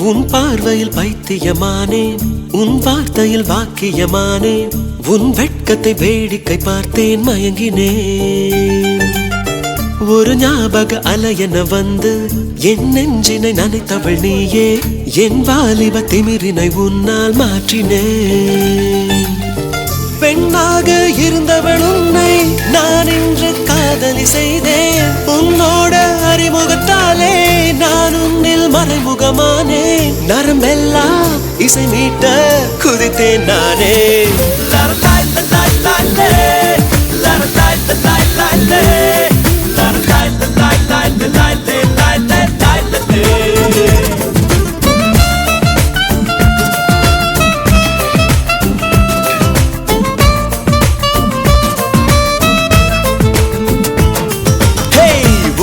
உன் பார்வையில் பைத்தியமானேன், உன் வார்த்தையில் வாக்கியமானேன், உன் வெட்கத்தை வேடிக்கை பார்த்தேன் மயங்கினேன். ஒரு ஞாபக அலையென வந்து என் நெஞ்சினை நனைத்தவள் நீயே, என் வாலிப திமிரினை உன்னால் மாற்றினேன். பெண்ணாக இருந்தவள் உன்னை நான் இன்று காதலி செய்தேன். உன்னோட அறிமுகத்தாலே நான் உன்னில் மறைமுகமானேன். நரம்பெல்லாம் இசை மீட்ட குதித்தேன் நானே.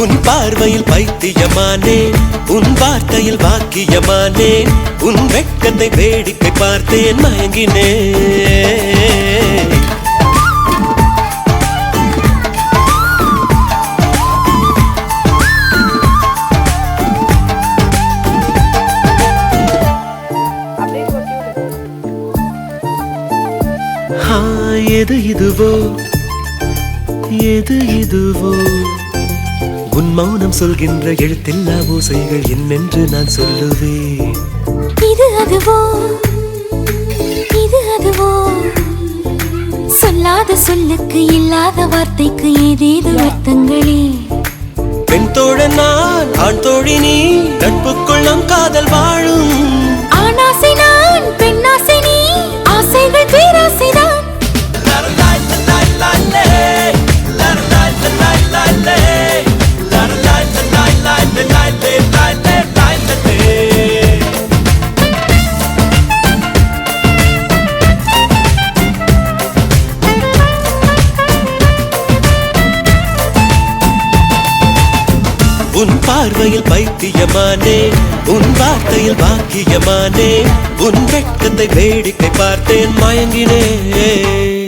உன் பார்வையில் பைத்தியமானேன், உன் வார்த்தையில் வாக்கியமானேன், உன் வெட்கத்தை வேடிக்கை பார்த்தேன் மயங்கினேன். எது இதுவோ எது இதுவோ, உன் மௌனம் சொல்கின்ற எழுத்தில்லா ஓசைகள் என்னென்று நான் சொல்லுவேன். இது அதுவோ இது அதுவோ, சொல்லாத சொல்லுக்கு இல்லாத வார்த்தைக்கு ஏதேது அர்த்தங்களே. பெண் தோழன் நான், ஆண் தோழி நீ, நட்புக்குள் நம் காதல் வாழும். ஆணாசை நான், பெண்ணாசை நீ, ஆசைகள் பேராசைதான். உன் பார்வையில் பைத்தியமானேன், உன் வார்த்தையில் வாக்கியமானேன், உன் வெட்கத்தை வேடிக்கை பார்த்தேன் மயங்கினேன்.